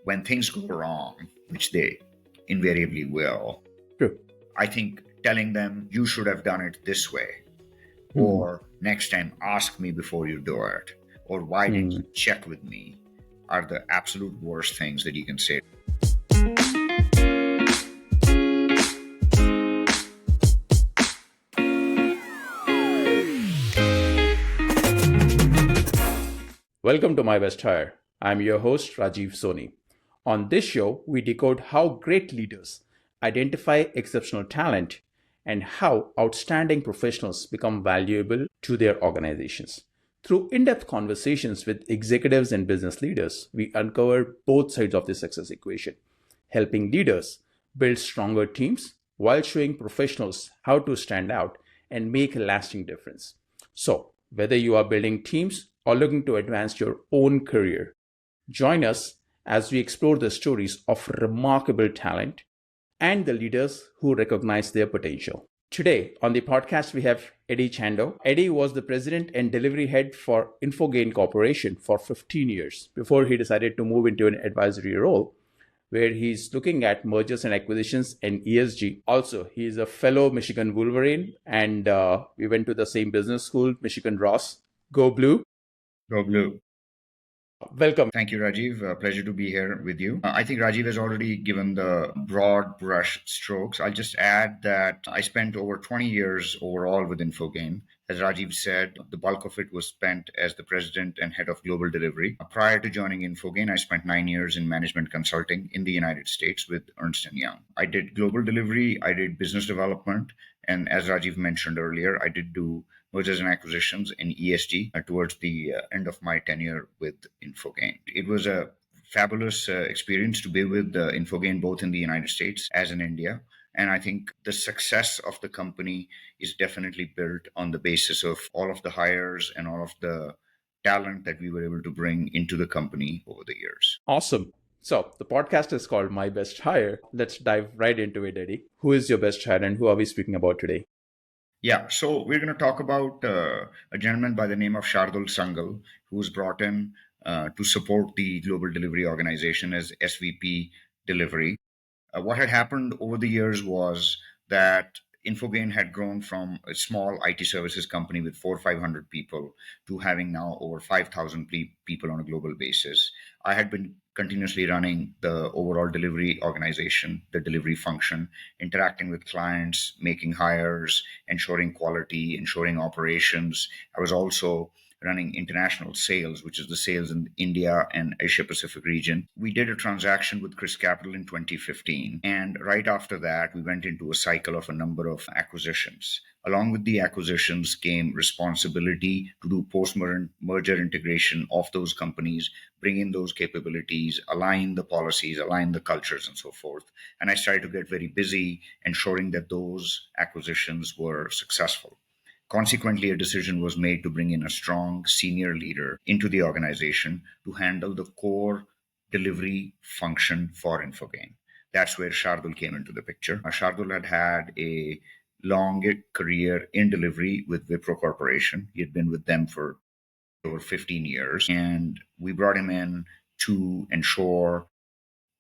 when things go wrong, which they invariably will, True. I think telling them you should have done it this way, Hmm. or next time ask me before you do it, or why didn't Hmm. you check with me, are the absolute worst things that you can say. Welcome to My Best Hire. I'm your host, Rajeev Soni. On this show, we decode how great leaders identify exceptional talent and how outstanding professionals become valuable to their organizations. Through in depth conversations with executives and business leaders, we uncover both sides of the success equation, helping leaders build stronger teams while showing professionals how to stand out and make a lasting difference. So, whether you are building teams or looking to advance your own career, join us as we explore the stories of remarkable talent and the leaders who recognize their potential. Today on the podcast, we have Eddie Chandok. Eddie was the president and delivery head for Infogain Corporation for 15 years before he decided to move into an advisory role where he's looking at mergers and acquisitions and ESG. Also, he is a fellow Michigan Wolverine, and we went to the same business school, Michigan Ross. Go Blue. Go Blue. Welcome. Thank you, Rajiv. Pleasure to be here with you. I think Rajiv has already given the broad brush strokes. I'll just add that I spent over 20 years overall with Infogain. As Rajiv said, the bulk of it was spent as the president and head of global delivery. Prior to joining Infogain, I spent 9 years in management consulting in the United States with Ernst & Young. I did global delivery, I did business development, and as Rajiv mentioned earlier, I did do mergers and acquisitions in ESG towards the end of my tenure with Infogain. It was a fabulous experience to be with Infogain both in the United States as in India. And I think the success of the company is definitely built on the basis of all of the hires and all of the talent that we were able to bring into the company over the years. Awesome. So the podcast is called My Best Hire. Let's dive right into it, Eddie. Who is your best hire and who are we speaking about today? Yeah, so we're going to talk about a gentleman by the name of Shardul Sangal, who was brought in to support the global delivery organization as SVP Delivery. What had happened over the years was that Infogain had grown from a small IT services company with 400-500 people to having now over 5,000 people on a global basis. I had been continuously running the overall delivery organization, the delivery function, interacting with clients, making hires, ensuring quality, ensuring operations. I was also running international sales, which is the sales in India and Asia Pacific region. We did a transaction with Chris Capital in 2015. And right after that, we went into a cycle of a number of acquisitions. Along with the acquisitions came responsibility to do post-merger integration of those companies, bring in those capabilities, align the policies, align the cultures, and so forth. And I started to get very busy ensuring that those acquisitions were successful. Consequently, a decision was made to bring in a strong senior leader into the organization to handle the core delivery function for Infogain. That's where Shardul came into the picture. Shardul had had a long career in delivery with Wipro Corporation. He had been with them for over 15 years, and we brought him in to ensure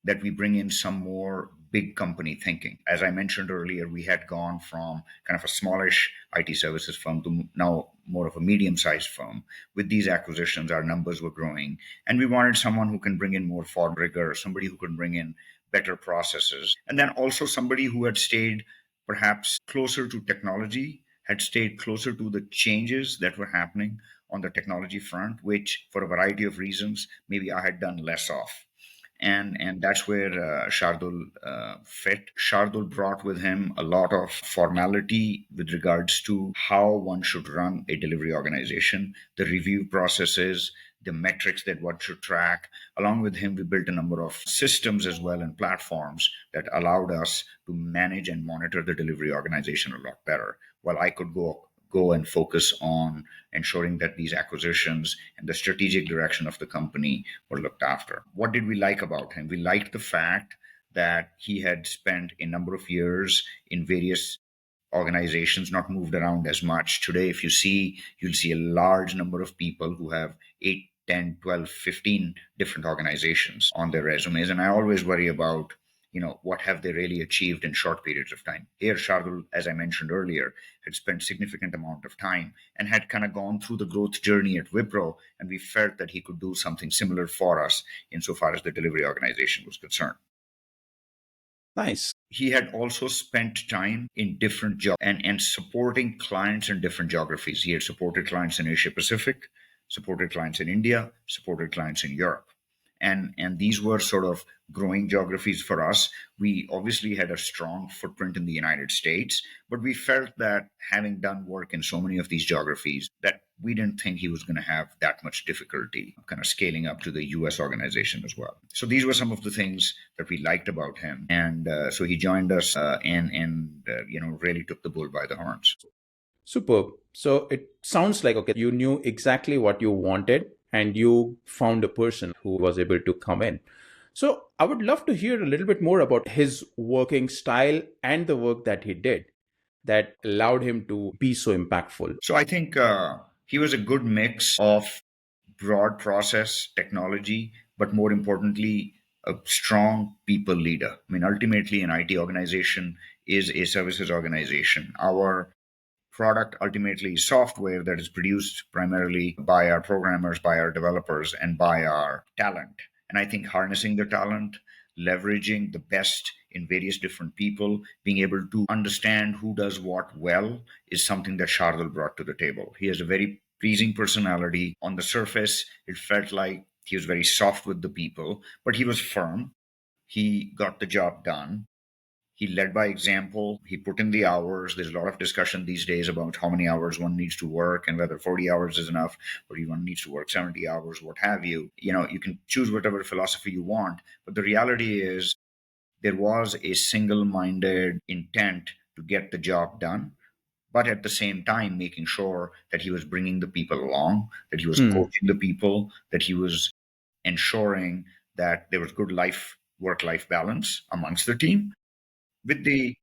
that we bring in some more big company thinking. As I mentioned earlier, we had gone from kind of a smallish IT services firm to now more of a medium sized firm. With these acquisitions, our numbers were growing, and we wanted someone who can bring in more form rigor, somebody who can bring in better processes, and then also somebody who had stayed perhaps closer to technology, had stayed closer to the changes that were happening on the technology front, which for a variety of reasons, maybe I had done less of. And that's where Shardul fit. Shardul brought with him a lot of formality with regards to how one should run a delivery organization, the review processes, the metrics that one should track. Along with him, we built a number of systems as well and platforms that allowed us to manage and monitor the delivery organization a lot better. While I could go and focus on ensuring that these acquisitions and the strategic direction of the company were looked after. What did we like about him? We liked the fact that he had spent a number of years in various organizations, not moved around as much. Today, if you see, you'll see a large number of people who have 8 10, 12, 15 different organizations on their resumes. And I always worry about, what have they really achieved in short periods of time. Here, Shardul, as I mentioned earlier, had spent significant amount of time and had kind of gone through the growth journey at Wipro, and we felt that he could do something similar for us insofar as the delivery organization was concerned. Nice. He had also spent time in different jobs and supporting clients in different geographies. He had supported clients in Asia Pacific, supported clients in India, supported clients in Europe. And these were sort of growing geographies for us. We obviously had a strong footprint in the United States, but we felt that having done work in so many of these geographies, that we didn't think he was going to have that much difficulty kind of scaling up to the US organization as well. So these were some of the things that we liked about him. And so he joined us and really took the bull by the horns. Superb. So it sounds like, okay, you knew exactly what you wanted and you found a person who was able to come in. So I would love to hear a little bit more about his working style and the work that he did that allowed him to be so impactful. So I think he was a good mix of broad process technology, but more importantly, a strong people leader. I mean, ultimately, an IT organization is a services organization. Our product ultimately is software that is produced primarily by our programmers, by our developers, and by our talent. And I think harnessing the talent, leveraging the best in various different people, being able to understand who does what well is something that Shardul brought to the table. He has a very pleasing personality. On the surface, it felt like he was very soft with the people, but he was firm. He got the job done. He led by example. He put in the hours. There's a lot of discussion these days about how many hours one needs to work and whether 40 hours is enough or one needs to work 70 hours, what have you. You can choose whatever philosophy you want. But the reality is there was a single minded intent to get the job done, but at the same time, making sure that he was bringing the people along, that he was Hmm. coaching the people, that he was ensuring that there was good work life balance amongst the team with the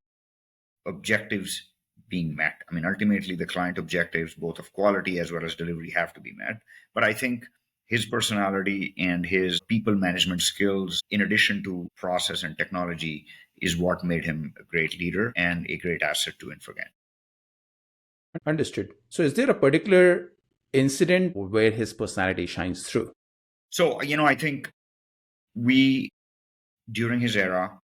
objectives being met. I mean, ultimately, the client objectives, both of quality as well as delivery, have to be met. But I think his personality and his people management skills, in addition to process and technology, is what made him a great leader and a great asset to Infogain. Understood. So is there a particular incident where his personality shines through? So, I think we, during his era,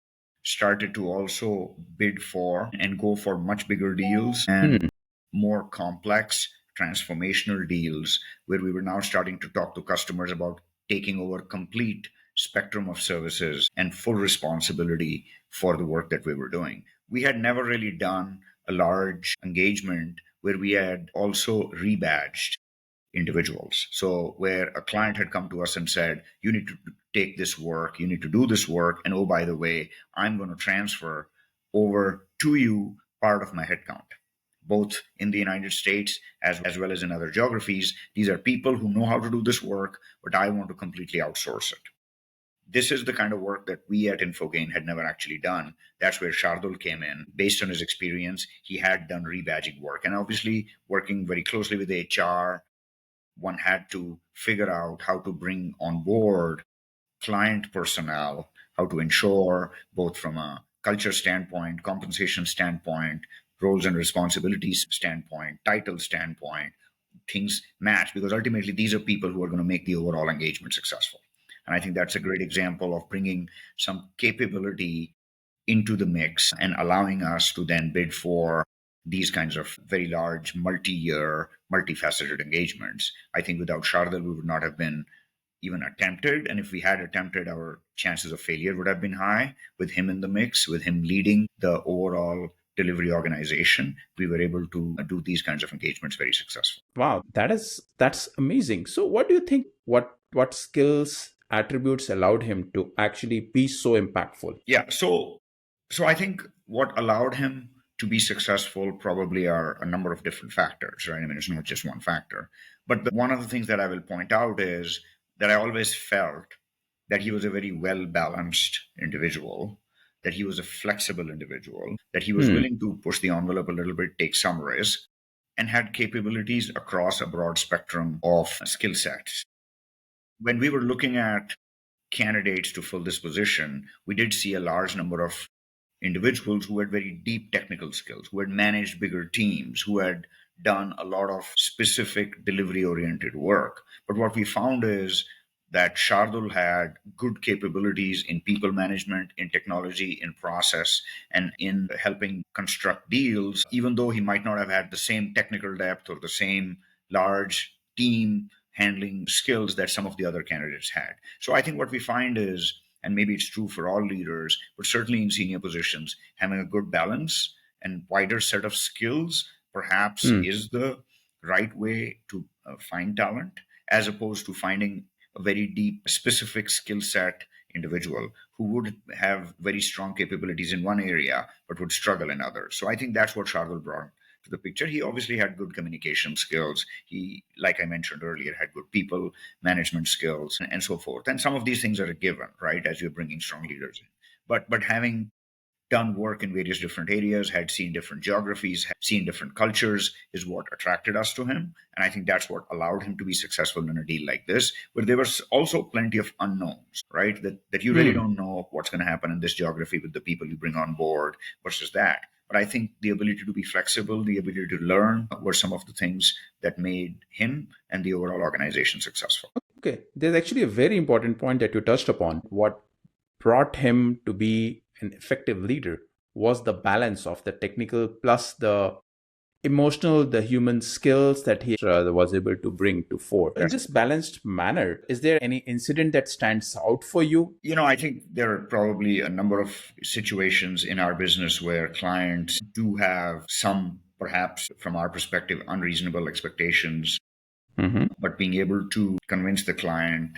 started to also bid for and go for much bigger deals and Hmm. more complex transformational deals where we were now starting to talk to customers about taking over complete spectrum of services and full responsibility for the work that we were doing. We had never really done a large engagement where we had also rebadged individuals. So, where a client had come to us and said, you need to take this work, you need to do this work, and oh, by the way, I'm going to transfer over to you part of my headcount, both in the United States as well as in other geographies. These are people who know how to do this work, but I want to completely outsource it. This is the kind of work that we at Infogain had never actually done. That's where Shardul came in. Based on his experience, he had done rebadging work. And obviously, working very closely with HR, one had to figure out how to bring on board client personnel, how to ensure, both from a culture standpoint, compensation standpoint, roles and responsibilities standpoint, title standpoint, things match, because ultimately these are people who are going to make the overall engagement successful. And I think that's a great example of bringing some capability into the mix and allowing us to then bid for these kinds of very large, multi-year, multifaceted engagements. I think without Shardul, we would not have been even attempted. And if we had attempted, our chances of failure would have been high. With him in the mix, with him leading the overall delivery organization, we were able to do these kinds of engagements very successful. Wow, that's amazing. So what do you think what skills attributes allowed him to actually be so impactful? Yeah. So I think what allowed him to be successful probably are a number of different factors, right? I mean, it's not just one factor. But one of the things that I will point out is that I always felt that he was a very well balanced individual, that he was a flexible individual, that he was Hmm. willing to push the envelope a little bit, take some risk, and had capabilities across a broad spectrum of skill sets. when we were looking at candidates to fill this position, we did see a large number of individuals who had very deep technical skills, who had managed bigger teams, who had done a lot of specific delivery oriented work. But what we found is that Shardul had good capabilities in people management, in technology, in process, and in helping construct deals, even though he might not have had the same technical depth or the same large team handling skills that some of the other candidates had. So I think what we find is, and maybe it's true for all leaders, but certainly in senior positions, having a good balance and wider set of skills perhaps Hmm. is the right way to find talent, as opposed to finding a very deep, specific skill set individual who would have very strong capabilities in one area but would struggle in others. So I think that's what Shardul brought to the picture. He obviously had good communication skills. He, like I mentioned earlier, had good people management skills and so forth. And some of these things are a given, right, as you're bringing strong leaders in. But having done work in various different areas, had seen different geographies, had seen different cultures, is what attracted us to him. And I think that's what allowed him to be successful in a deal like this, where there was also plenty of unknowns, right? That you really Hmm. don't know what's going to happen in this geography with the people you bring on board versus that. But I think the ability to be flexible, the ability to learn were some of the things that made him and the overall organization successful. Okay, there's actually a very important point that you touched upon. What brought him to be an effective leader was the balance of the technical plus the emotional, the human skills that he was able to bring to fore. In That's this balanced manner, is there any incident that stands out for you? I think there are probably a number of situations in our business where clients do have some, perhaps from our perspective, unreasonable expectations, Hmm. but being able to convince the client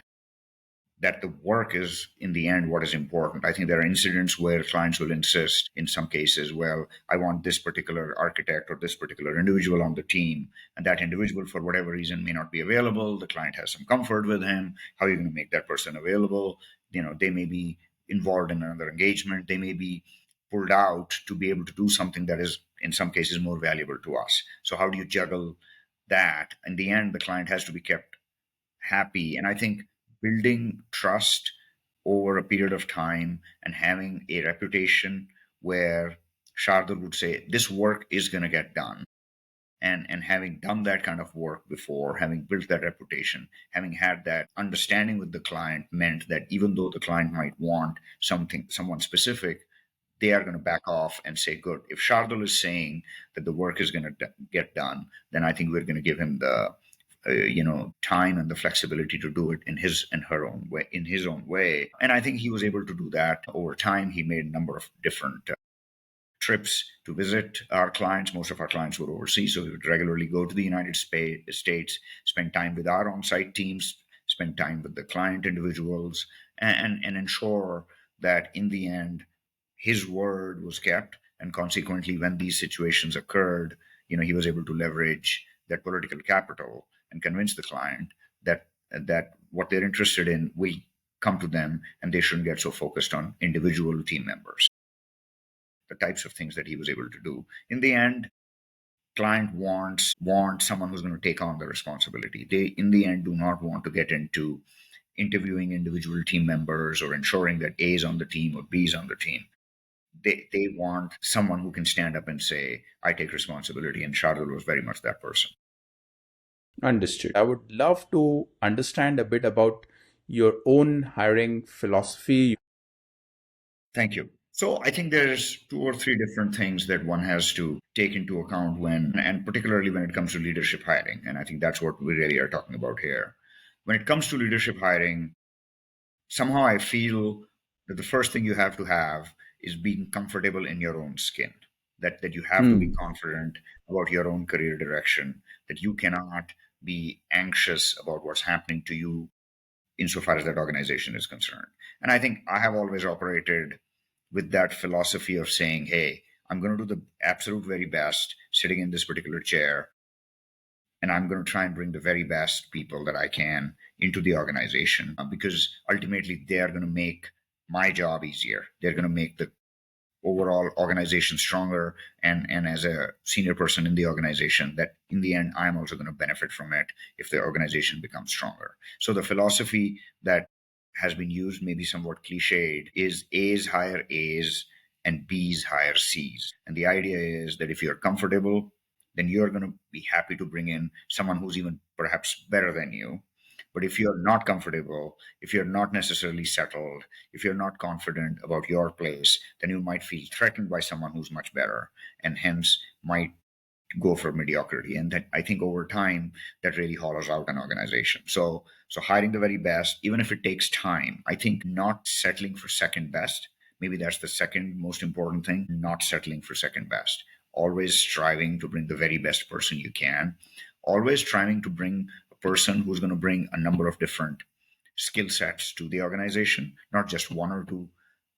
that the work is in the end what is important. I think there are incidents where clients will insist in some cases, well, I want this particular architect or this particular individual on the team, and that individual for whatever reason may not be available. The client has some comfort with him. How are you going to make that person available? They may be involved in another engagement. They may be pulled out to be able to do something that is in some cases more valuable to us. So how do you juggle that? In the end, the client has to be kept happy. And I think building trust over a period of time and having a reputation where Shardul would say, this work is going to get done. And having done that kind of work before, having built that reputation, having had that understanding with the client meant that even though the client might want someone specific, they are going to back off and say, good, if Shardul is saying that the work is going to get done, then I think we're going to give him the time and the flexibility to do it in his and her own way, in his own way. And I think he was able to do that over time. He made a number of different trips to visit our clients. Most of our clients were overseas, so we would regularly go to the United States, spend time with our on-site teams, spend time with the client individuals, and ensure that in the end his word was kept. And consequently, when these situations occurred, he was able to leverage that political capital and convince the client that what they're interested in will come to them, and they shouldn't get so focused on individual team members. The types of things that he was able to do. In the end, client want someone who's going to take on the responsibility. They, in the end, do not want to get into interviewing individual team members or ensuring that A is on the team or B is on the team. They want someone who can stand up and say, I take responsibility. And Shardul was very much that person. Understood. I would love to understand a bit about your own hiring philosophy. Thank you. So I think there's two or three different things that one has to take into account and particularly when it comes to leadership hiring. And I think that's what we really are talking about here. When it comes to leadership hiring, somehow I feel that the first thing you have to have is being comfortable in your own skin. That you have to be Hmm. confident about your own career direction, that you cannot be anxious about what's happening to you insofar as that organization is concerned. And I think I have always operated with that philosophy of saying, hey, I'm going to do the absolute very best sitting in this particular chair, and I'm going to try and bring the very best people that I can into the organization because ultimately they are going to make my job easier. They're going to make the overall organization stronger, and as a senior person in the organization, that in the end I'm also going to benefit from it if the organization becomes stronger. So the philosophy that has been used, maybe somewhat cliched, is A's hire A's and B's hire C's. And the idea is that if you're comfortable, then you're going to be happy to bring in someone who's even perhaps better than you. But if you're not comfortable, if you're not necessarily settled, if you're not confident about your place, then you might feel threatened by someone who's much better, and hence might go for mediocrity. And that, I think, over time, that really hollows out an organization. So hiring the very best, even if it takes time. I think not settling for second best, maybe that's the second most important thing. Not settling for second best, always striving to bring the very best person you can, always trying to bring a person who's going to bring a number of different skill sets to the organization, not just one or two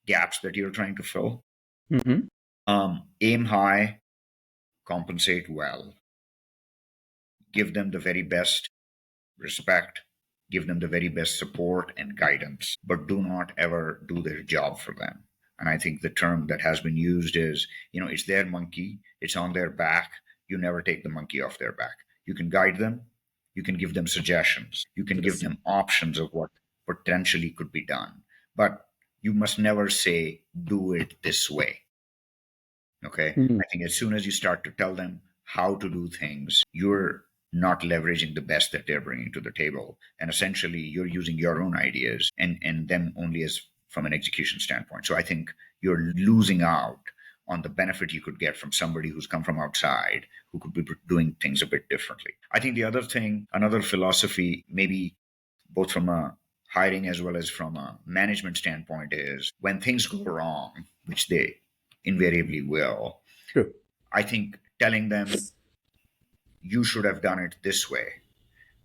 gaps that you're trying to fill. Mm-hmm. Aim high, compensate well, give them the very best respect, give them the very best support and guidance, but do not ever do their job for them. And I think the term that has been used is, it's their monkey, it's on their back. You never take the monkey off their back. You can guide them, you can give them suggestions, you can give Yes. them options of what potentially could be done. But you must never say, do it this way. Okay. Mm. I think as soon as you start to tell them how to do things, you're not leveraging the best that they're bringing to the table. And essentially, you're using your own ideas and them only as from an execution standpoint. So I think you're losing out on the benefit you could get from somebody who's come from outside who could be doing things a bit differently. I think the other thing, another philosophy, maybe both from a hiring as well as from a management standpoint, is when things go wrong, which they invariably will, True. I think telling them you should have done it this way,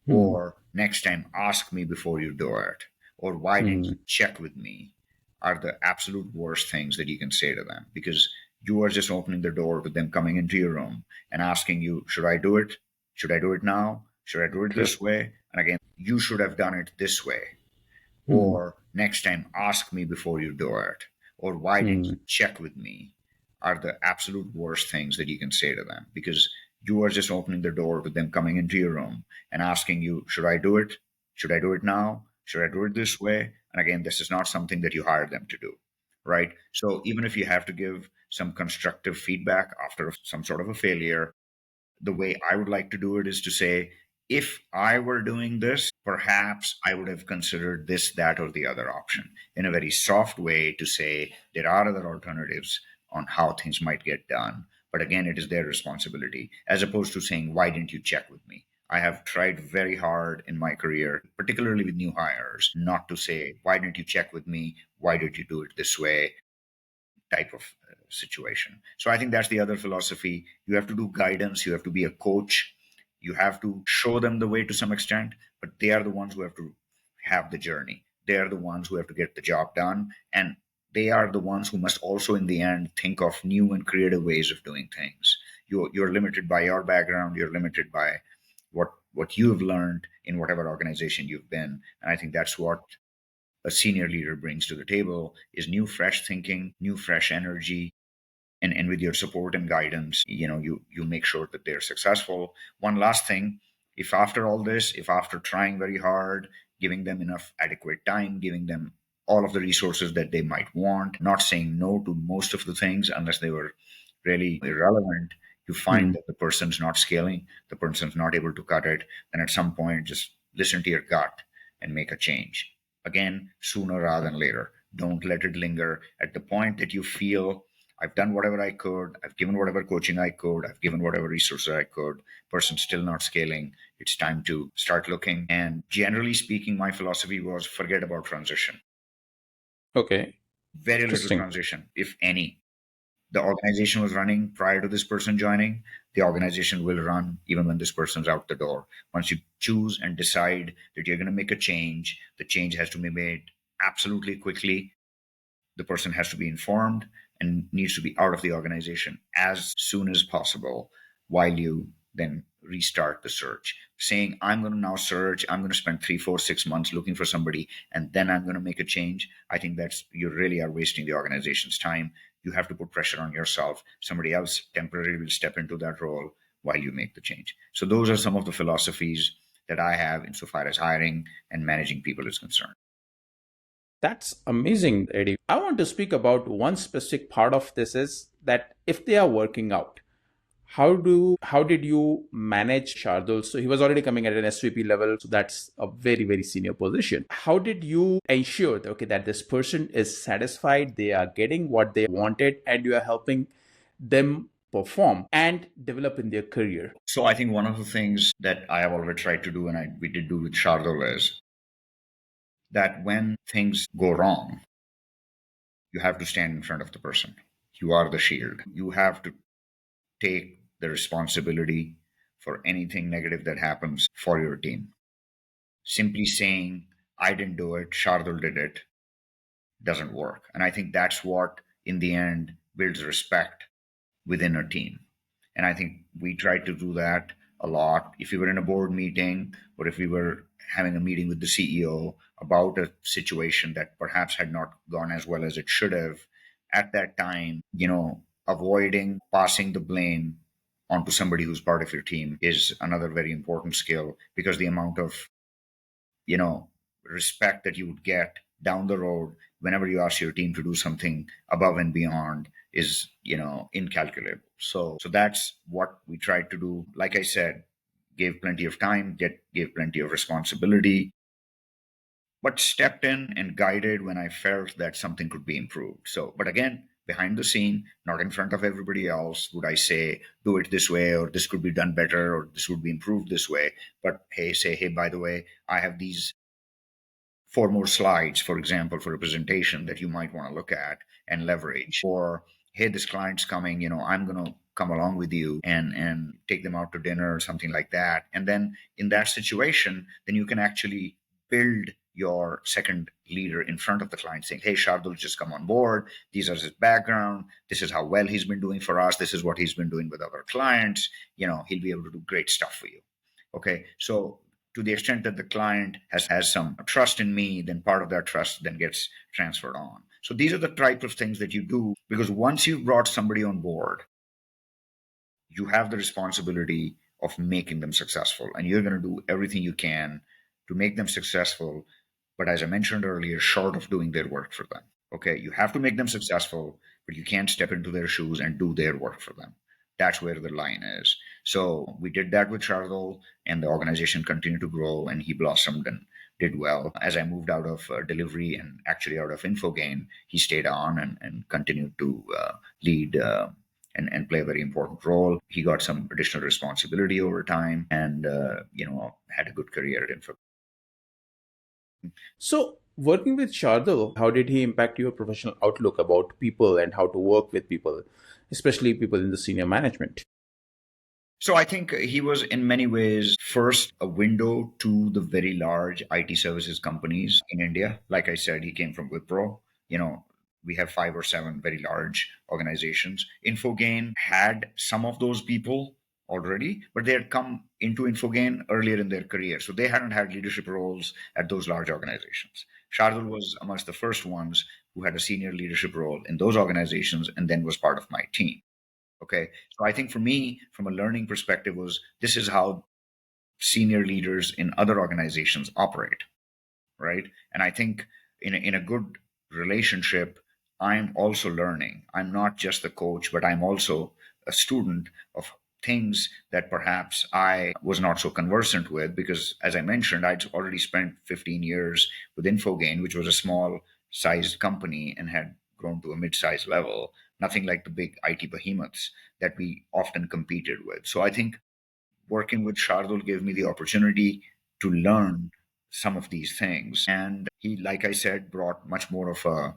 Mm. or next time ask me before you do it, or why didn't you Mm. check with me, are the absolute worst things that you can say to them, because you are just opening the door to them coming into your room and asking you, should I do it? Should I do it now? Should I do it True. this way? And again, you should have done it this way, Mm. or next time ask me before you do it, or why didn't you Mm. check with me, are the absolute worst things that you can say to them, because you are just opening the door to them coming into your room and asking you, should I do it? Should I do it now? Should I do it this way? And again, this is not something that you hired them to do, right? So even if you have to give some constructive feedback after some sort of a failure, the way I would like to do it is to say, if I were doing this, perhaps I would have considered this, that, or the other option, in a very soft way, to say there are other alternatives on how things might get done. But again, it is their responsibility, as opposed to saying, why didn't you check with me? I have tried very hard in my career, particularly with new hires, not to say, why didn't you check with me? Why did you do it this way? Type of situation. So I think that's the other philosophy. You have to do guidance, you have to be a coach, you have to show them the way to some extent, but they are the ones who have to have the journey. They are the ones who have to get the job done. And they are the ones who must also, in the end, think of new and creative ways of doing things. You're limited by your background, you're limited by what you've learned in whatever organization you've been. And I think that's what a senior leader brings to the table, is new fresh thinking, new fresh energy, and with your support and guidance, you make sure that they're successful. One last thing, if after all this, if after trying very hard, giving them enough adequate time, giving them all of the resources that they might want, not saying no to most of the things unless they were really irrelevant, you find Mm. that the person's not scaling, the person's not able to cut it, then at some point just listen to your gut and make a change. Again, sooner rather than later. Don't let it linger. At the point that you feel, I've done whatever I could, I've given whatever coaching I could, I've given whatever resources I could, person's still not scaling, it's time to start looking. And generally speaking, my philosophy was forget about transition. Okay. Very little Interesting. transition, if any. The organization was running prior to this person joining, the organization will run even when this person's out the door. Once you choose and decide that you're going to make a change, the change has to be made absolutely quickly. The person has to be informed and needs to be out of the organization as soon as possible while you then restart the search. Saying, I'm going to now search, I'm going to spend 3, 4, 6 months looking for somebody, and then I'm going to make a change. I think that's, you really are wasting the organization's time. You have to put pressure on yourself. Somebody else temporarily will step into that role while you make the change. So those are some of the philosophies that I have insofar as hiring and managing people is concerned. That's amazing, Eddie. I want to speak about one specific part of this is that if they are working out, how did you manage Shardul? So he was already coming at an SVP level, so that's a very very senior position. How did you ensure that, okay, that this person is satisfied, they are getting what they wanted, and you are helping them perform and develop in their career? So I think one of the things that I have already tried to do, and we did do with Shardul, is that when things go wrong, you have to stand in front of the person. You are the shield. You have to take the responsibility for anything negative that happens for your team. Simply saying, I didn't do it, Shardul did it, doesn't work. And I think that's what, in the end, builds respect within a team. And I think we tried to do that a lot. If we were in a board meeting or if we were having a meeting with the CEO about a situation that perhaps had not gone as well as it should have, at that time, avoiding passing the blame onto somebody who's part of your team is another very important skill, because the amount of respect that you would get down the road whenever you ask your team to do something above and beyond is incalculable. So that's what we tried to do. Like I said, gave plenty of time, gave plenty of responsibility, but stepped in and guided when I felt that something could be improved. So, but again, behind the scene, not in front of everybody else, would I say, do it this way, or this could be done better, or this would be improved this way. But hey, by the way, I have these 4 more slides, for example, for a presentation that you might want to look at and leverage. Or, hey, this client's coming, I'm going to come along with you and take them out to dinner or something like that. And then in that situation, then you can actually build your second leader in front of the client, saying, hey, Shardul just come on board. These are his background. This is how well he's been doing for us. This is what he's been doing with other clients. He'll be able to do great stuff for you. Okay. So to the extent that the client has some trust in me, then part of that trust then gets transferred on. So these are the type of things that you do, because once you've brought somebody on board, you have the responsibility of making them successful, and you're going to do everything you can to make them successful. But as I mentioned earlier, short of doing their work for them. Okay, you have to make them successful, but you can't step into their shoes and do their work for them. That's where the line is. So we did that with Shardul, and the organization continued to grow, and he blossomed and did well. As I moved out of delivery and actually out of Infogain, he stayed on and continued to lead and play a very important role. He got some additional responsibility over time, and had a good career at Infogain. So, working with Shardul, how did he impact your professional outlook about people and how to work with people, especially people in the senior management? So I think he was in many ways first a window to the very large IT services companies in India. Like I said, he came from Wipro. We have 5 or 7 very large organizations. Infogain had some of those people already, but they had come into Infogain earlier in their career. So they hadn't had leadership roles at those large organizations. Shardul was amongst the first ones who had a senior leadership role in those organizations and then was part of my team. Okay. So I think for me, from a learning perspective, was this is how senior leaders in other organizations operate, right? And I think in a good relationship, I'm also learning. I'm not just the coach, but I'm also a student of things that perhaps I was not so conversant with, because as I mentioned, I'd already spent 15 years with Infogain, which was a small sized company and had grown to a mid-sized level, nothing like the big IT behemoths that we often competed with. So I think working with Shardul gave me the opportunity to learn some of these things. And he, like I said, brought much more of a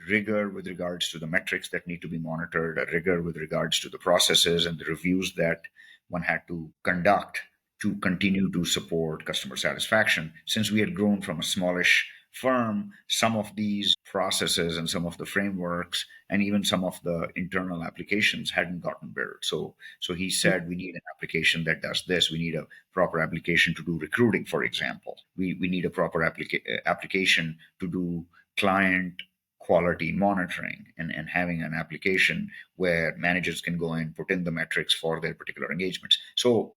rigor with regards to the metrics that need to be monitored, a rigor with regards to the processes and the reviews that one had to conduct to continue to support customer satisfaction. Since we had grown from a smallish firm, some of these processes and some of the frameworks and even some of the internal applications hadn't gotten built. So he said, we need an application that does this. We need a proper application to do recruiting, for example. We need a proper application to do client quality monitoring, and having an application where managers can go and put in the metrics for their particular engagements. So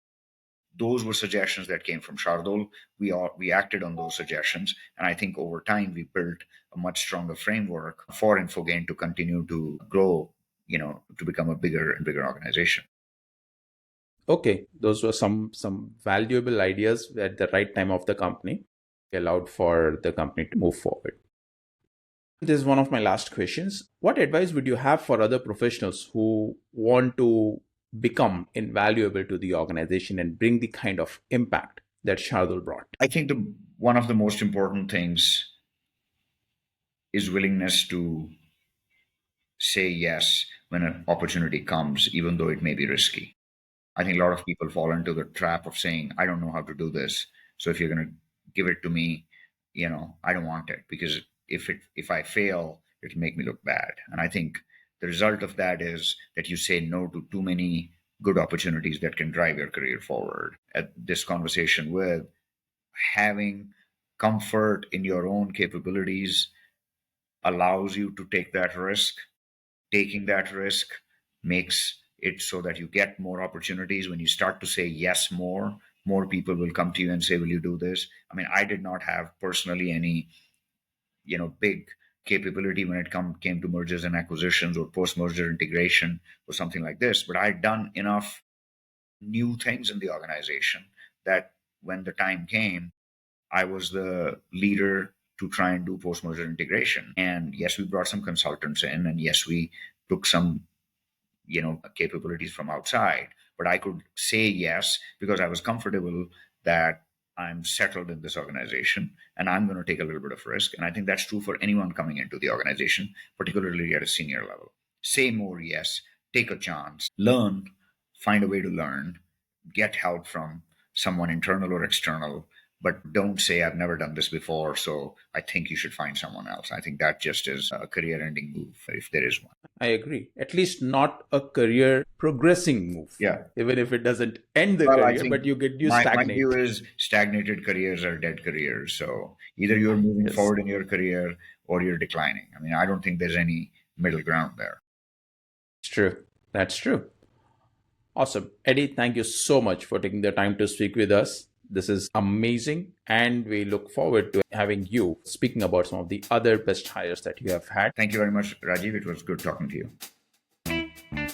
those were suggestions that came from Shardul. We acted on those suggestions, and I think over time we built a much stronger framework for Infogain to continue to grow, to become a bigger and bigger organization. Okay, those were some valuable ideas at the right time of the company, allowed for the company to move forward. This is one of my last questions. What advice would you have for other professionals who want to become invaluable to the organization and bring the kind of impact that Shardul brought? I think one of the most important things is willingness to say yes when an opportunity comes, even though it may be risky. I think a lot of people fall into the trap of saying, I don't know how to do this. So if you're going to give it to me, I don't want it, because if I fail, it'll make me look bad. And I think the result of that is that you say no to too many good opportunities that can drive your career forward. At this conversation with having comfort in your own capabilities allows you to take that risk. Taking that risk makes it so that you get more opportunities. When you start to say yes more people will come to you and say, will you do this? I mean, I did not have personally any big capability when it came to mergers and acquisitions or post merger integration or something like this, but I'd done enough new things in the organization that when the time came, I was the leader to try and do post merger integration. And yes, we brought some consultants in, and yes, we took some capabilities from outside, but I could say yes because I was comfortable that I'm settled in this organization and I'm going to take a little bit of risk. And I think that's true for anyone coming into the organization, particularly at a senior level. Say more yes, take a chance, learn, find a way to learn, get help from someone internal or external, but don't say, I've never done this before, so I think you should find someone else. I think that just is a career ending move, if there is one. I agree. At least not a career progressing move. Yeah. Even if it doesn't end the Well, I career, think but you my stagnate. view is stagnated careers are dead careers. So either you're moving Yes, forward in your career or you're declining. I mean, I don't think there's any middle ground there. it's true. That's true. Awesome. Eddie, thank you so much for taking the time to speak with us. This is amazing. And we look forward to having you speaking about some of the other best hires that you have had. Thank you very much, Rajiv. It was good talking to you.